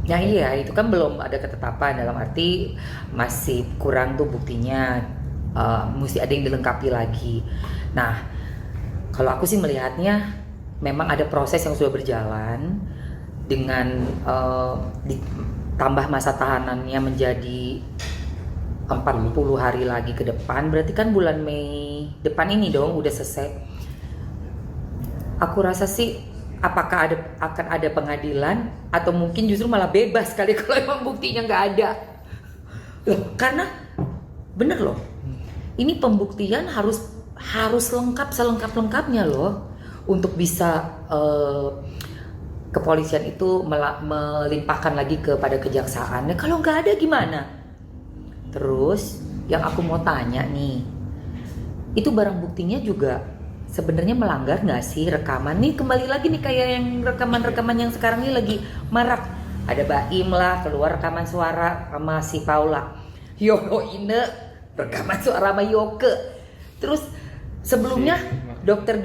Nah iya, itu kan belum ada ketetapan, dalam arti masih kurang tuh buktinya, mesti ada yang dilengkapi lagi. Nah, kalau aku sih melihatnya memang ada proses yang sudah berjalan dengan ditambah masa tahanannya menjadi 40 hari lagi ke depan, berarti kan bulan Mei depan ini dong udah selesai. Aku rasa sih apakah akan ada pengadilan atau mungkin justru malah bebas kali kalau emang buktinya nggak ada. Loh, karena bener loh, ini pembuktian harus lengkap selengkap-lengkapnya loh untuk bisa kepolisian itu melimpahkan lagi kepada kejaksaan. Nah, kalau nggak ada gimana? Terus yang aku mau tanya nih, itu barang buktinya juga sebenarnya melanggar nggak sih rekaman? Nih kembali lagi nih kayak yang rekaman-rekaman yang sekarang ini lagi marak. Ada Baim lah keluar rekaman suara sama si Paula. Yono Ine rekaman suara sama Yoke. Terus sebelumnya dokter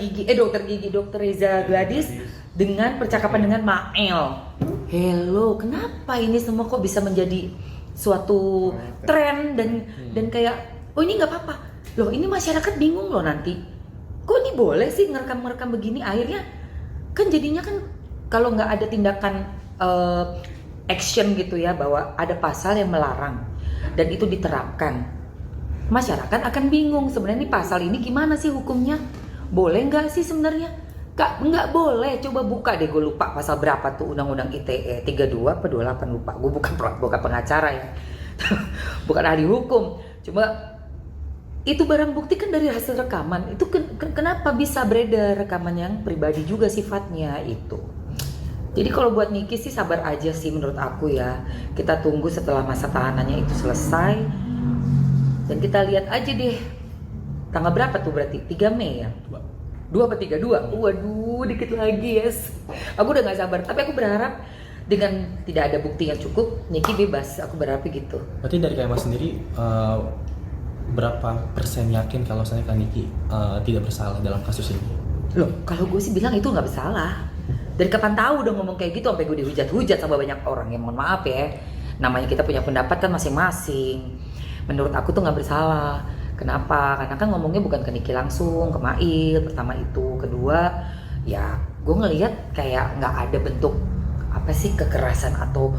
Reza Gladys dengan percakapan dengan Mael. Hello, kenapa ini semua kok bisa menjadi suatu tren dan kayak oh ini nggak apa-apa loh, ini masyarakat bingung loh nanti kok ini boleh sih ngerekam begini, akhirnya kan jadinya kan kalau nggak ada tindakan action gitu ya, bahwa ada pasal yang melarang dan itu diterapkan, masyarakat akan bingung sebenarnya nih pasal ini gimana sih hukumnya, boleh nggak sih sebenarnya. Kak, nggak boleh, coba buka deh, gue lupa pasal berapa tuh undang-undang ITE 32 apa 28 lupa, gue bukan pengacara ya bukan ahli hukum, cuma itu barang bukti kan dari hasil rekaman itu kenapa bisa beredar rekaman yang pribadi juga sifatnya itu. Jadi kalau buat Niki sih sabar aja sih menurut aku ya, kita tunggu setelah masa tahanannya itu selesai dan kita lihat aja deh tanggal berapa tuh, berarti 3 Mei ya, 2 apa 3? 2? Waduh, dikit lagi yes. Aku udah gak sabar, tapi aku berharap dengan tidak ada bukti yang cukup, Niki bebas, aku berharap gitu. Berarti dari Kak Emma sendiri, berapa persen yakin kalau saya Kak Niki tidak bersalah dalam kasus ini? Loh, kalau gue sih bilang itu gak bersalah. Dari kapan tahu udah ngomong kayak gitu, sampai gue dihujat-hujat sama banyak orang, ya mohon maaf ya. Namanya kita punya pendapat kan masing-masing. Menurut aku tuh gak bersalah. Kenapa? Karena kan ngomongnya bukan ke Niki langsung, ke Mail pertama itu. Kedua, ya gue ngelihat kayak nggak ada bentuk apa sih kekerasan atau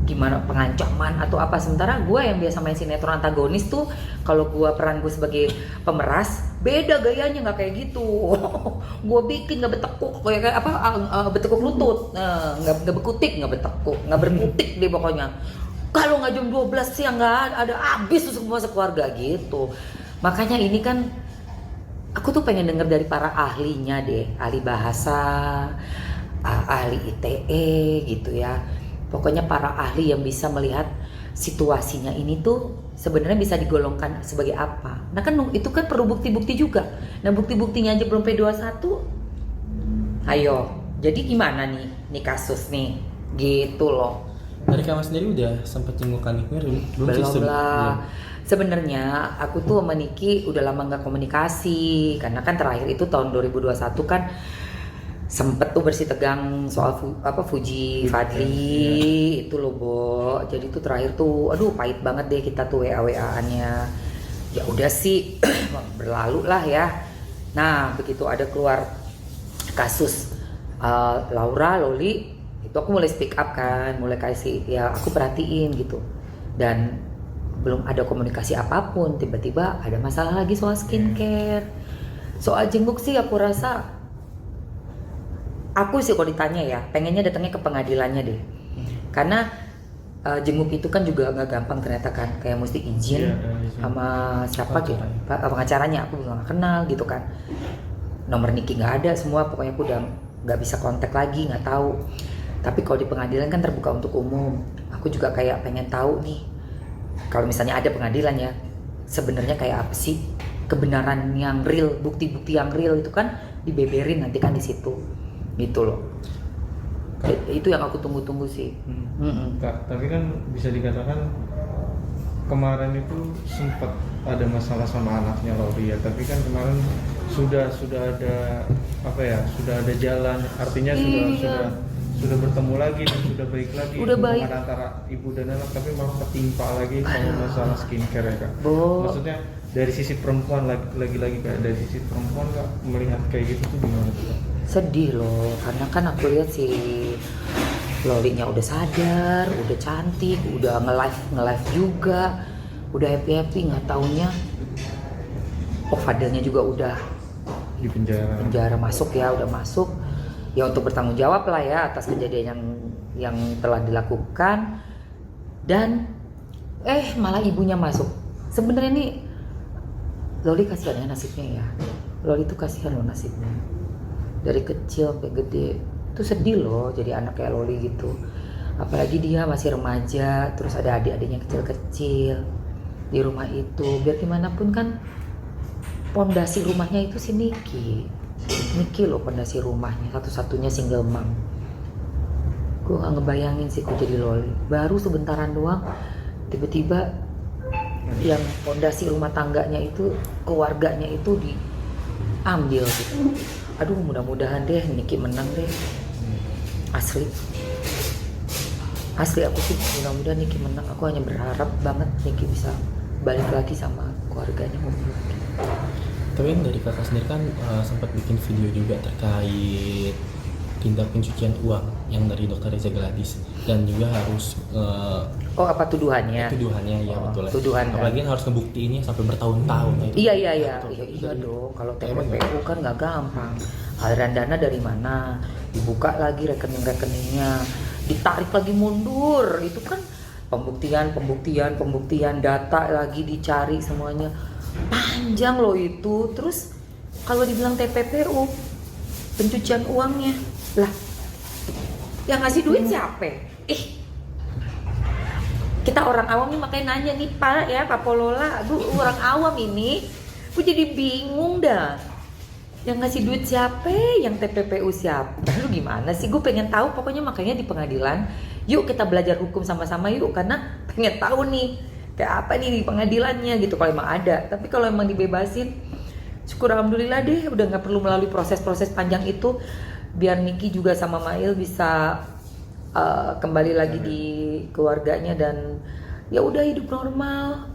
gimana pengancaman atau apa. Sementara gue yang biasa main sinetron antagonis tuh, kalau gue peran gue sebagai pemeras beda gayanya, nggak kayak gitu. Gue bikin nggak betekuk kayak apa betekuk lutut, nggak bekutik, nggak betekuk, nggak berkutik deh pokoknya. Kalau nggak jam 12 siang nggak ada, habis tuh semua sekeluarga gitu. Makanya ini kan aku tuh pengen denger dari para ahlinya deh, ahli bahasa, ahli ITE gitu ya. Pokoknya para ahli yang bisa melihat situasinya ini tuh sebenarnya bisa digolongkan sebagai apa. Nah kan itu kan perlu bukti-bukti juga. Nah bukti-buktinya aja belum P21. Ayo, jadi gimana nih kasus nih? Gitu loh. Dari Kak Emma sendiri udah sempat jenguk Kak Niki belum sih? Belum lah. Sebenarnya aku tuh sama Niki udah lama nggak komunikasi, karena kan terakhir itu tahun 2021 kan sempet tuh bersih tegang soal Fuji Fadli itu loh Bo. Jadi tuh terakhir tuh aduh pahit banget deh kita tuh WA-WA-annya. Ya udah sih berlalu lah ya. Nah begitu ada keluar kasus Laura Loli, itu aku mulai speak up kan, mulai kasih ya aku perhatiin gitu, dan belum ada komunikasi apapun. Tiba-tiba ada masalah lagi soal skincare, soal jenguk sih aku rasa, aku sih kalau ditanya ya pengennya datangnya ke pengadilannya deh, karena jenguk itu kan juga nggak gampang ternyata kan, kayak mesti izin sama siapa gitu, pengacaranya aku belum kenal gitu kan, nomor Niki nggak ada semua, pokoknya aku udah nggak bisa kontak lagi, nggak tahu. Tapi kalau di pengadilan kan terbuka untuk umum. Aku juga kayak pengen tahu nih, kalau misalnya ada pengadilan ya, sebenarnya kayak apa sih kebenaran yang real, bukti-bukti yang real itu kan dibeberin nanti kan di situ, gitu loh. Itu yang aku tunggu-tunggu sih. Kak, tapi kan bisa dikatakan kemarin itu sempat ada masalah sama anaknya Lauria, tapi kan kemarin sudah ada apa ya, sudah ada jalan, artinya sudah bertemu lagi dan sudah baik lagi Udah baik. hubungan antara ibu dan anak, tapi malah ketimpa lagi sama masalah skincare ya kak. Bo. Maksudnya dari sisi perempuan lagi-lagi kak, dari sisi perempuan kak melihat kayak gitu tuh gimana tuh kak? Sedih loh, karena kan aku lihat si Lolinya udah sadar, udah cantik, udah nge-live juga, udah happy nggak taunya. Oh, Fadilnya juga udah Di penjara. penjara masuk ya, udah masuk ya untuk bertanggung jawab lah ya atas kejadian yang telah dilakukan. Dan malah ibunya masuk. Sebenarnya nih Loli kasihan ya nasibnya ya. Loli tuh kasihan loh nasibnya. Dari kecil sampai gede tuh sedih loh jadi anak kayak Loli gitu. Apalagi dia masih remaja, terus ada adik-adiknya kecil-kecil di rumah itu. Biar gimana pun kan pondasi rumahnya itu si Niki loh pondasi rumahnya, satu-satunya single mom. Gue gak ngebayangin sih kok jadi Loli. Baru sebentaran doang, tiba-tiba yang pondasi rumah tangganya itu, keluarganya itu diambil gitu. Aduh, mudah-mudahan deh Niki menang deh. Asli aku sih mudah-mudahan Niki menang. Aku hanya berharap banget Niki bisa balik lagi sama keluarganya, ngumpul lagi. Tapi kan dari kakak sendiri kan sempat bikin video juga terkait tindak pencucian uang yang dari Dr. Reza Gladys, dan juga harus Oh, apa tuduhannya? tuduhannya ya betul. Tuduhan kan? Apalagi kan harus ngebuktiinnya sampai bertahun-tahun. Nah, itu. Iya Betul. iya dong. Kalau Emang TPPU kan nggak gampang. Aliran dana dari mana? Dibuka lagi rekening-rekeningnya, ditarik lagi mundur. Itu kan pembuktian, data lagi dicari semuanya. Panjang loh itu. Terus kalau dibilang TPPU, pencucian uangnya, lah, yang ngasih duit siapa? Kita orang awam nih makanya nanya nih Pak ya, Pak Polola, gue orang awam ini, gue jadi bingung dah. Yang ngasih duit siapa? Yang TPPU siapa? Lu gimana sih? Gue pengen tahu, pokoknya makanya di pengadilan, yuk kita belajar hukum sama-sama yuk, karena pengen tahu nih kayak apa nih di pengadilannya gitu kalau emang ada. Tapi kalau emang dibebasin, syukur alhamdulillah deh, udah nggak perlu melalui proses-proses panjang itu, biar Niki juga sama Mail bisa kembali lagi di keluarganya dan ya udah hidup normal.